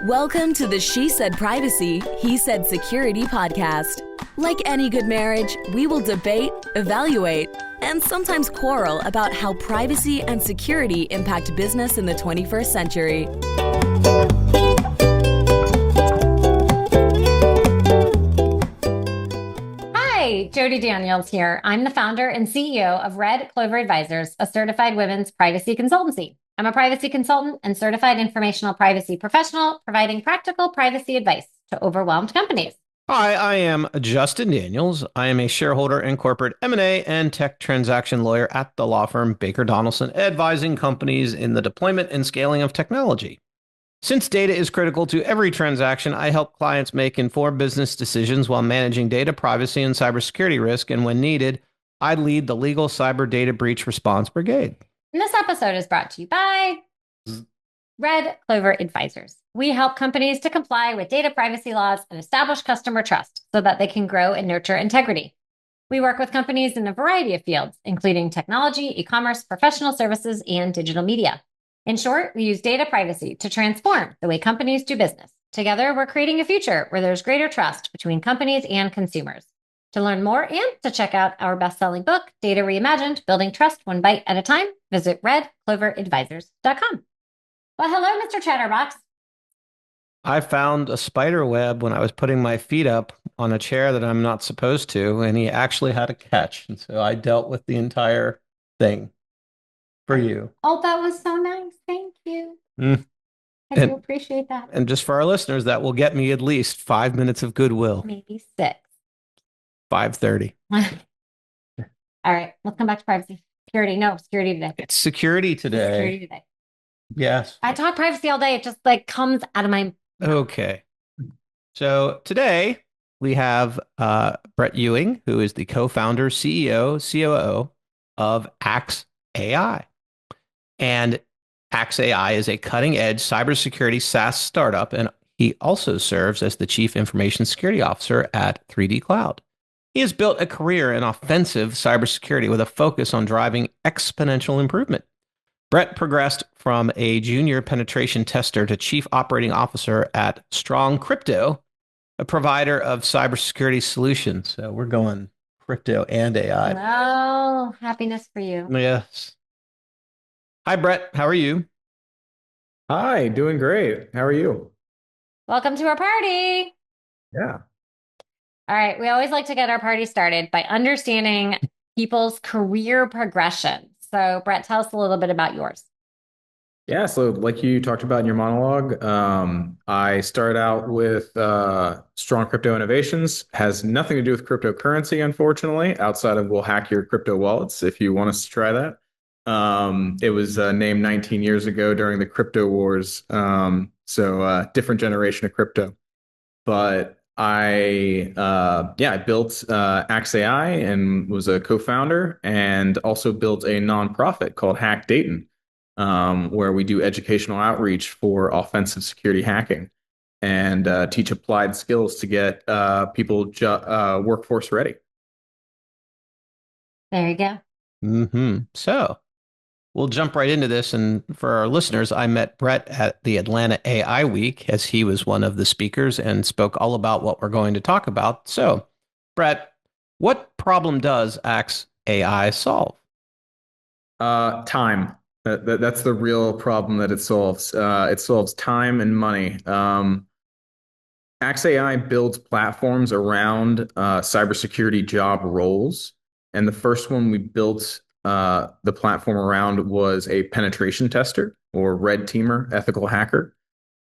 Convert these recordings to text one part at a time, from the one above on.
Welcome to the She Said Privacy, He Said Security podcast. Like any good marriage, we will debate, evaluate, and sometimes quarrel about how privacy and security impact business in the 21st century. Hi, Jody Daniels here. I'm the founder and CEO of Red Clover Advisors, a certified women's privacy consultancy. I'm a privacy consultant and certified informational privacy professional, providing practical privacy advice to overwhelmed companies. Hi, I am Justin Daniels. I am a shareholder and corporate M&A and tech transaction lawyer at the law firm Baker Donaldson, advising companies in the deployment and scaling of technology. Since data is critical to every transaction, I help clients make informed business decisions while managing data privacy and cybersecurity risk, and when needed, I lead the legal cyber data breach response brigade. And this episode is brought to you by Red Clover Advisors. We help companies to comply with data privacy laws and establish customer trust so that they can grow and nurture integrity. We work with companies in a variety of fields, including technology, e-commerce, professional services, and digital media. In short, we use data privacy to transform the way companies do business. Together, we're creating a future where there's greater trust between companies and consumers. To learn more and to check out our best-selling book, Data Reimagined, Building Trust One Bite at a Time, visit redcloveradvisors.com. Well, hello, Mr. Chatterbox. I found a spider web when I was putting my feet up on a chair that I'm not supposed to, and he actually had a catch. And so I dealt with the entire thing for you. Oh, that was so nice. Thank you. I do appreciate that. And just for our listeners, that will get me at least 5 minutes of goodwill. Maybe 6. 5:30. All right, let's come back to privacy. Security. No, security today. It's security today. Security today. Yes. I talk privacy all day. It just comes out of my... Okay. So today we have Brett Ewing, who is the co-founder, CEO, COO of AXE.AI. And AXE.AI is a cutting-edge cybersecurity SaaS startup, and he also serves as the Chief Information Security Officer at 3D Cloud. He has built a career in offensive cybersecurity with a focus on driving exponential improvement. Brett progressed from a junior penetration tester to chief operating officer at Strong Crypto, a provider of cybersecurity solutions. So we're going crypto and AI. Oh, happiness for you. Yes. Hi, Brett. How are you? Hi, doing great. How are you? Welcome to our party. Yeah. All right. We always like to get our party started by understanding people's career progression. So, Brett, tell us a little bit about yours. Yeah, so like you talked about in your monologue, I started out with Strong Crypto Innovations. Has nothing to do with cryptocurrency, unfortunately, outside of we'll hack your crypto wallets if you want us to try that. It was named 19 years ago during the crypto wars, so different generation of crypto. But I built AXE.AI and was a co-founder, and also built a nonprofit called Hack Dayton, where we do educational outreach for offensive security hacking and teach applied skills to get people workforce ready. There you go. So we'll jump right into this. And for our listeners, I met Brett at the Atlanta AI Week as he was one of the speakers and spoke all about what we're going to talk about. So, Brett, what problem does AXE.AI solve? Time. That's the real problem that it solves. It solves time and money. AXE.AI builds platforms around cybersecurity job roles. And the first one we built the platform around was a penetration tester or red teamer, ethical hacker.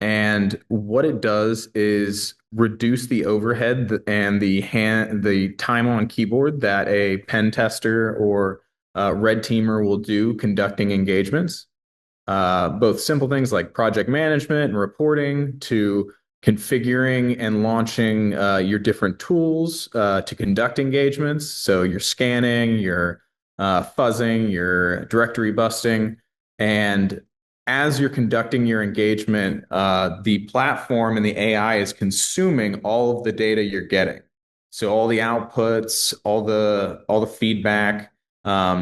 And what it does is reduce the overhead and the time on keyboard that a pen tester or red teamer will do conducting engagements. Both simple things like project management and reporting to configuring and launching your different tools to conduct engagements. So you're scanning, you're fuzzing, you're directory busting. And as you're conducting your engagement, the platform and the AI is consuming all of the data you're getting. So all the outputs, all the feedback,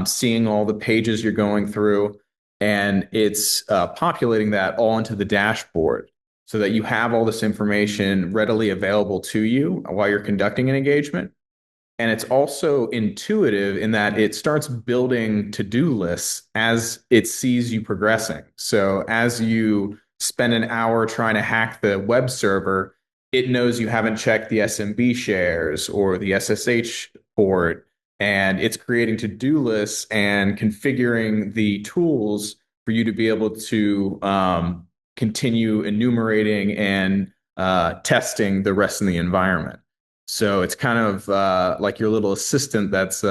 seeing all the pages you're going through, and it's populating that all into the dashboard. so that you have all this information readily available to you while you're conducting an engagement. And it's also intuitive in that it starts building to-do lists as it sees you progressing. So as you spend an hour trying to hack the web server, it knows you haven't checked the SMB shares or the SSH port, and it's creating to-do lists and configuring the tools for you to be able to continue enumerating and testing the rest of the environment. So it's kind of like your little assistant that's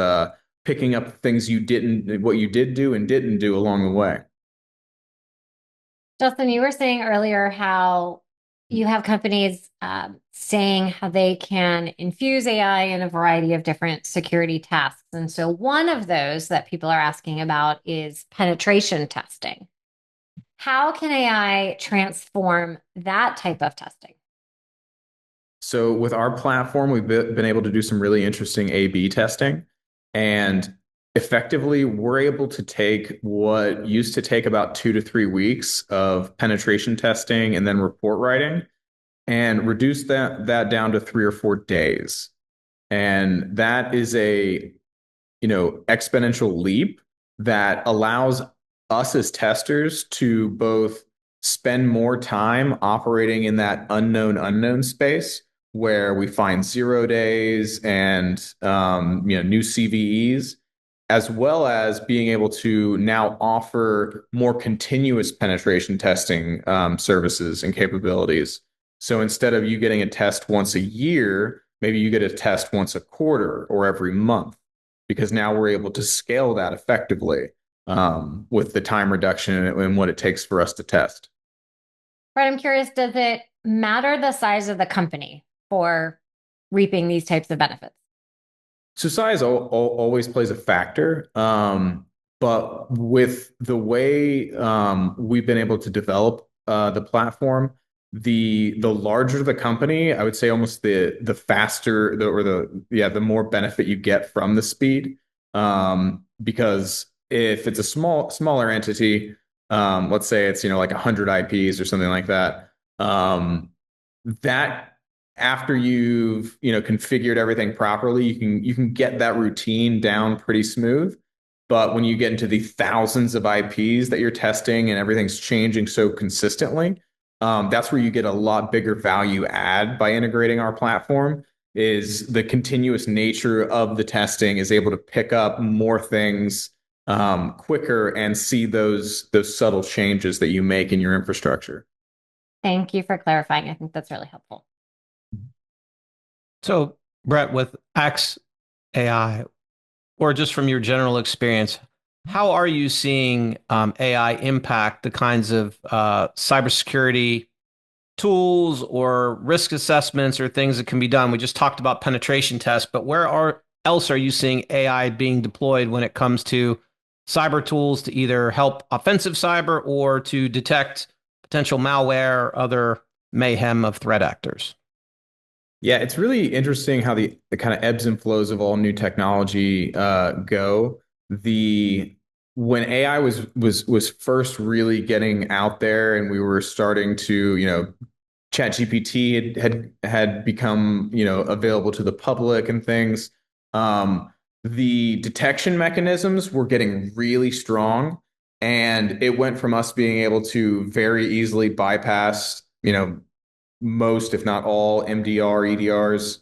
picking up things what you did do and didn't do along the way. Justin, you were saying earlier how you have companies saying how they can infuse AI in a variety of different security tasks. And so one of those that people are asking about is penetration testing. How can AI transform that type of testing? So with our platform, we've been able to do some really interesting A/B testing, and effectively, we're able to take what used to take about 2 to 3 weeks of penetration testing and then report writing, and reduce that down to 3 or 4 days. And that is a exponential leap that allows us as testers to both spend more time operating in that unknown space where we find 0 days and new CVEs, as well as being able to now offer more continuous penetration testing services and capabilities. So instead of you getting a test once a year, maybe you get a test once a quarter or every month, because now we're able to scale that effectively with the time reduction and what it takes for us to test. Brett, I'm curious, does it matter the size of the company for reaping these types of benefits? So size always plays a factor. But with the way we've been able to develop the platform, the larger the company, I would say almost the faster the more benefit you get from the speed. Because if it's a smaller entity, let's say it's like 100 IPs or something like that, that after you've configured everything properly, you can get that routine down pretty smooth. But when you get into the thousands of IPs that you're testing and everything's changing so consistently, that's where you get a lot bigger value add by integrating our platform. Is the continuous nature of the testing is able to pick up more things quicker and see those subtle changes that you make in your infrastructure. Thank you for clarifying. I think that's really helpful. So, Brett, with AXE.AI, or just from your general experience, how are you seeing AI impact the kinds of cybersecurity tools or risk assessments or things that can be done? We just talked about penetration tests, but else are you seeing AI being deployed when it comes to cyber tools to either help offensive cyber or to detect potential malware, other mayhem of threat actors? Yeah, it's really interesting how the kind of ebbs and flows of all new technology go. The When AI was first really getting out there, and we were starting to, ChatGPT had become, available to the public and things. The detection mechanisms were getting really strong, and it went from us being able to very easily bypass, most, if not all, MDR, EDRs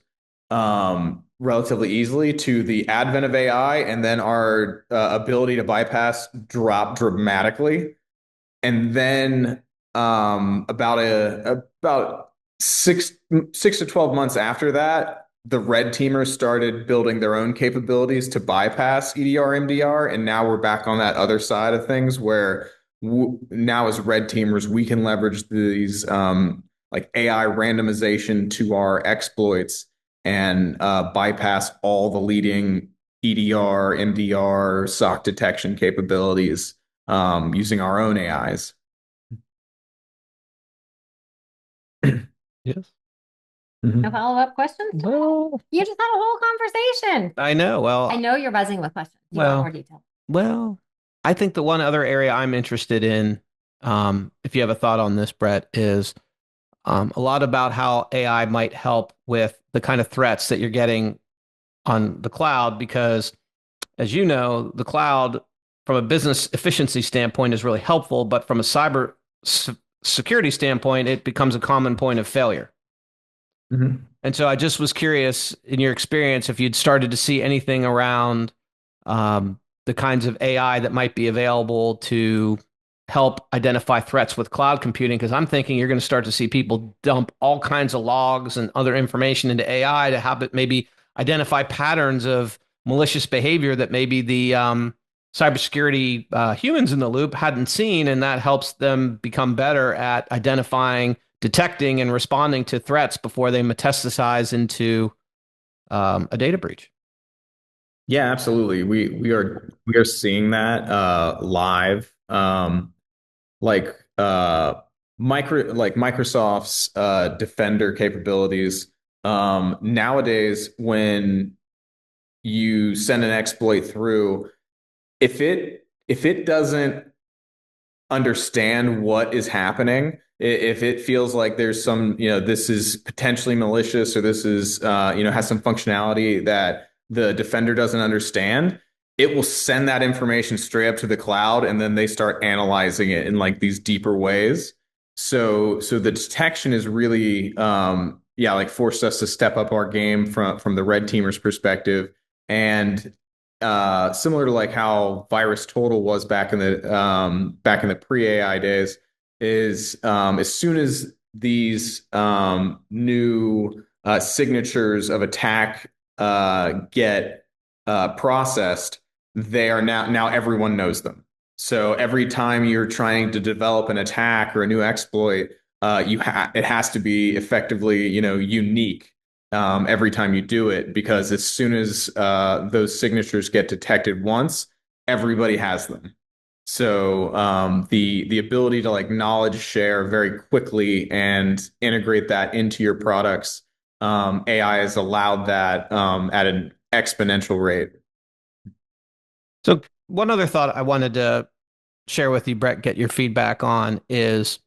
relatively easily, to the advent of AI, and then our ability to bypass dropped dramatically. And then about 6 to 12 months after that, the red teamers started building their own capabilities to bypass EDR, MDR, and now we're back on that other side of things where now as red teamers we can leverage these like AI randomization to our exploits and bypass all the leading EDR, MDR, SOC detection capabilities using our own AIs. Yes. No follow-up questions? Well, You just had a whole conversation. I know. Well, I know you're buzzing with questions. You want more detail. Well, I think the one other area I'm interested in, if you have a thought on this, Brett, is a lot about how AI might help with the kind of threats that you're getting on the cloud, because as you know, the cloud from a business efficiency standpoint is really helpful, but from a security standpoint, it becomes a common point of failure. Mhm. And so I just was curious, in your experience, if you'd started to see anything around the kinds of AI that might be available to help identify threats with cloud computing, because I'm thinking you're going to start to see people dump all kinds of logs and other information into AI to have it maybe identify patterns of malicious behavior that maybe the cybersecurity humans in the loop hadn't seen, and that helps them become better at identifying, detecting, and responding to threats before they metastasize into a data breach. Yeah, absolutely. We are seeing that live. Like Microsoft's Defender capabilities. Nowadays, when you send an exploit through, if it doesn't understand what is happening, if it feels like there's some, this is potentially malicious, or this is, has some functionality that the defender doesn't understand, it will send that information straight up to the cloud, and then they start analyzing it in like these deeper ways. So the detection is really, yeah, like forced us to step up our game from the red teamers perspective. And similar to like how Virus Total was back in the pre-AI days, is as soon as these new signatures of attack get processed, they are now everyone knows them. So every time you're trying to develop an attack or a new exploit, it has to be effectively, unique every time you do it, because as soon as those signatures get detected once, everybody has them. So the ability to like knowledge share very quickly and integrate that into your products, AI has allowed that at an exponential rate. So one other thought I wanted to share with you, Brett, get your feedback on is,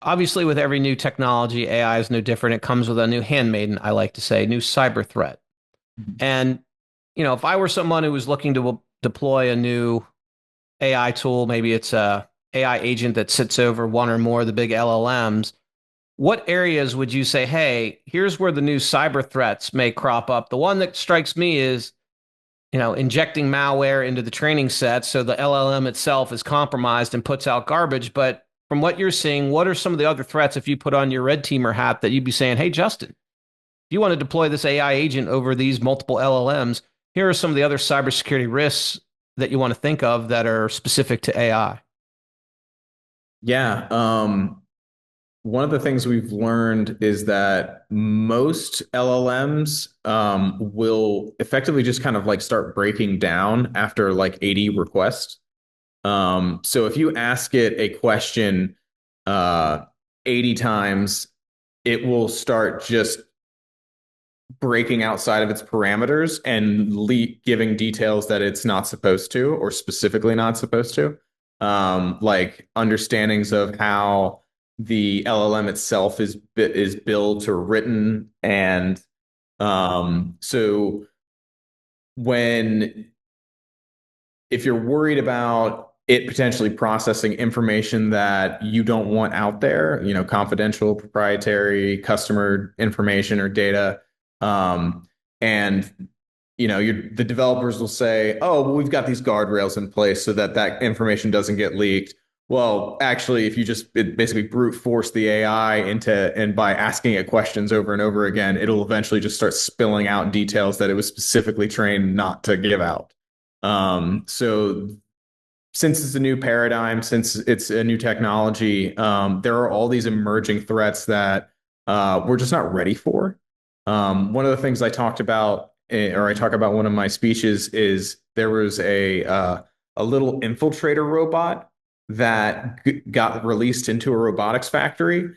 obviously with every new technology, AI is no different. It comes with a new handmaiden, I like to say, new cyber threat. And, if I were someone who was looking to deploy a new AI tool, maybe it's a AI agent that sits over one or more of the big LLMs, what areas would you say, hey, here's where the new cyber threats may crop up? The one that strikes me is, injecting malware into the training set so the LLM itself is compromised and puts out garbage. But from what you're seeing, what are some of the other threats, if you put on your red teamer hat, that you'd be saying, hey, Justin, if you want to deploy this AI agent over these multiple LLMs, here are some of the other cybersecurity risks that you want to think of that are specific to AI? Yeah. One of the things we've learned is that most LLMs will effectively just kind of like start breaking down after like 80 requests. So if you ask it a question uh, 80 times, it will start just breaking outside of its parameters and giving details that it's not supposed to, or specifically not supposed to, like understandings of how the LLM itself is built or written. And so when if you're worried about it potentially processing information that you don't want out there, confidential, proprietary customer information or data, and the developers will say, "Oh, well, we've got these guardrails in place so that that information doesn't get leaked." Well, actually, if you just basically brute force the AI and by asking it questions over and over again, it'll eventually just start spilling out details that it was specifically trained not to give out. So since it's a new paradigm, since it's a new technology, there are all these emerging threats that we're just not ready for. One of the things I talked about, or I talk about one of my speeches, is there was a little infiltrator robot that got released into a robotics factory,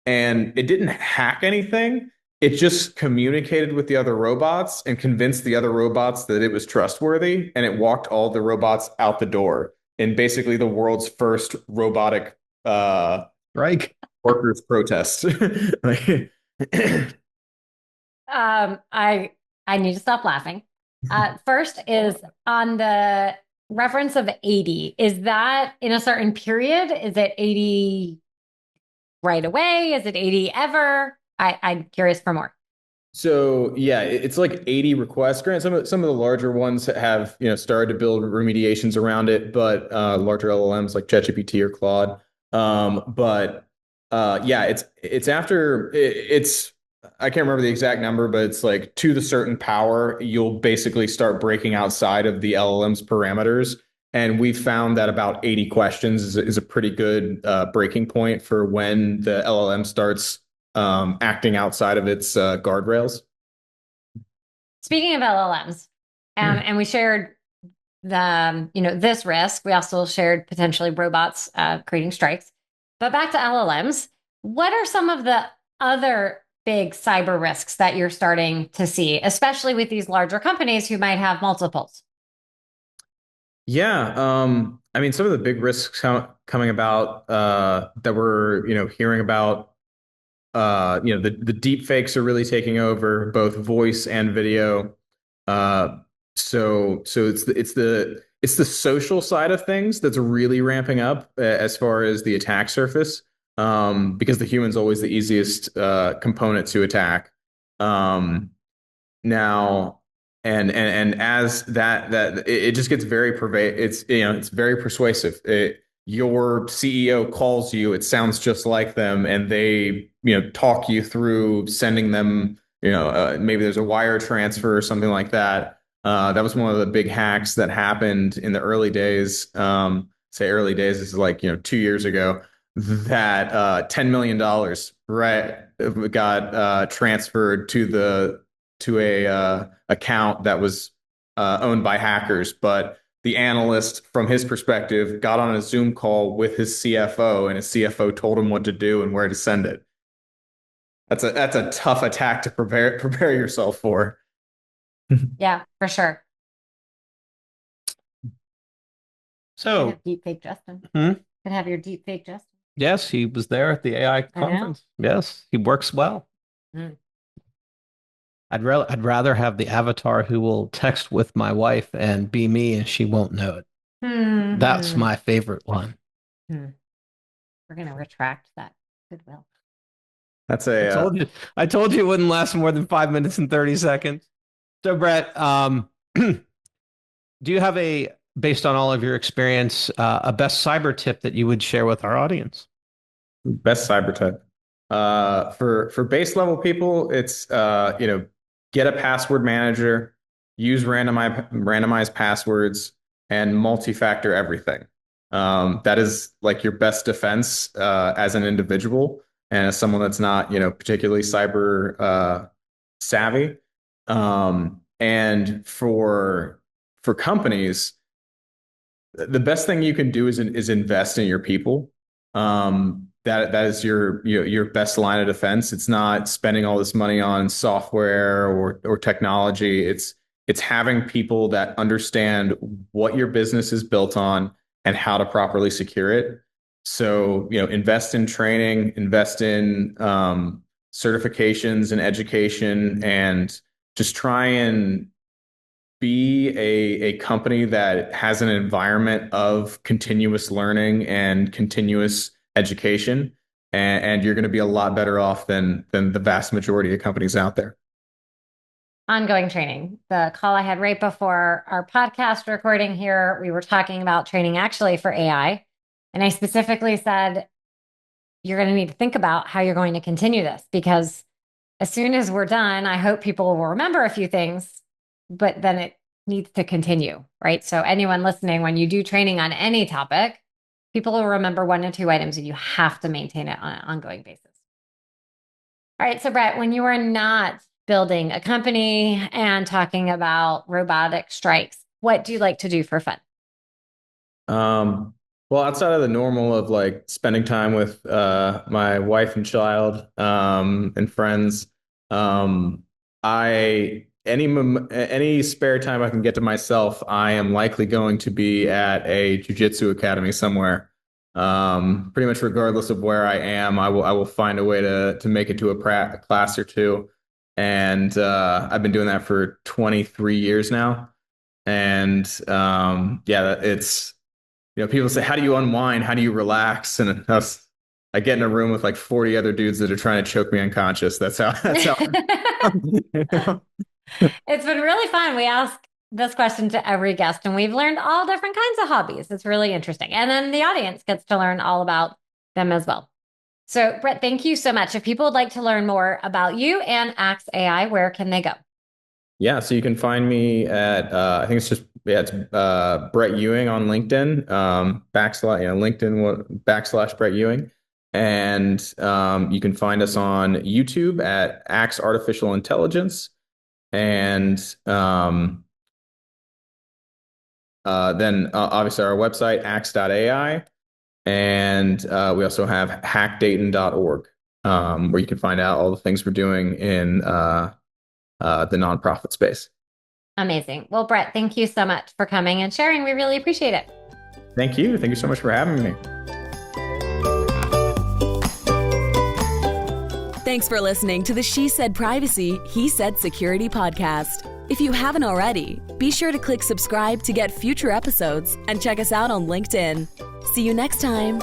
and it didn't hack anything. It just communicated with the other robots and convinced the other robots that it was trustworthy, and it walked all the robots out the door in basically the world's first robotic Right. Workers protest. Like, I need to stop laughing. First is on the reference of 80. Is that in a certain period? Is it 80 right away? Is it 80 ever? I'm curious for more. So yeah, it's like 80 requests. Grant, some of the larger ones have started to build remediations around it, but larger LLMs like ChatGPT or Claude. But yeah, it's after it's I can't remember the exact number, but it's like to the certain power, you'll basically start breaking outside of the LLM's parameters. And we found that about 80 questions is a pretty good breaking point for when the LLM starts acting outside of its guardrails. Speaking of LLMs, and we shared this risk. We also shared potentially robots creating strikes. But back to LLMs, what are some of the other big cyber risks that you're starting to see, especially with these larger companies who might have multiples? Yeah, I mean, some of the big risks coming about that we're hearing about, the deep fakes are really taking over both voice and video. So it's the social side of things that's really ramping up as far as the attack surface, because the human's always the easiest component to attack. Um, now and as that it just gets very it's very persuasive. Your CEO calls you, it sounds just like them, and they talk you through sending them, maybe there's a wire transfer or something like that. That was one of the big hacks that happened in the early days. Say early days, this is like 2 years ago, that $10 million, right, got transferred to a account that was owned by hackers. But the analyst, from his perspective, got on a Zoom call with his CFO, and his CFO told him what to do and where to send it. That's a tough attack to prepare yourself for. Yeah, for sure. So, deep fake Justin. Hmm? Could have your deep fake Justin. Yes, he was there at the AI conference. Yes, he works well. Mm. I'd rather have the avatar who will text with my wife and be me and she won't know it. That's my favorite one. We're going to retract that goodwill. That's I told you it wouldn't last more than 5 minutes and 30 seconds. So, Brett, do you have based on all of your experience, a best cyber tip that you would share with our audience? best cyber tip. For base level people, it's get a password manager, use randomized passwords, and multi-factor everything. That is like your best defense as an individual and as someone that's not particularly cyber savvy. And for companies, the best thing you can do is invest in your people. That is your best line of defense. It's not spending all this money on software or technology. It's having people that understand what your business is built on and how to properly secure it. So, invest in training, invest in certifications and education, and just try and be a company that has an environment of continuous learning and continuous education, and you're going to be a lot better off than the vast majority of companies out there. Ongoing training. The call I had right before our podcast recording here, we were talking about training actually for AI. And I specifically said, you're going to need to think about how you're going to continue this, because as soon as we're done, I hope people will remember a few things, but then it needs to continue, right? So anyone listening, when you do training on any topic, people will remember 1 or 2 items, and you have to maintain it on an ongoing basis. All right. So Brett, when you are not building a company and talking about robotic strikes, what do you like to do for fun? Well, outside of the normal of like spending time with my wife and child and friends, I any spare time I can get to myself, I am likely going to be at a jujitsu academy somewhere. Pretty much regardless of where I am, I will find a way to make it to a class or two. And I've been doing that for 23 years now. And yeah, it's, people say, how do you unwind? How do you relax? And I get in a room with like 40 other dudes that are trying to choke me unconscious. That's how. It's been really fun. We ask this question to every guest, and we've learned all different kinds of hobbies. It's really interesting. And then the audience gets to learn all about them as well. So, Brett, thank you so much. If people would like to learn more about you and AXE.AI, where can they go? Yeah, so you can find me at I think it's just it's Brett Ewing on LinkedIn, LinkedIn / Brett Ewing, and you can find us on YouTube at AXE Artificial Intelligence, and then obviously our website AXE.AI, and we also have hackdayton.org, where you can find out all the things we're doing in the nonprofit space. Amazing. Well, Brett, thank you so much for coming and sharing. We really appreciate it. Thank you. Thank you so much for having me. Thanks for listening to the She Said Privacy, He Said Security podcast. If you haven't already, be sure to click subscribe to get future episodes and check us out on LinkedIn. See you next time.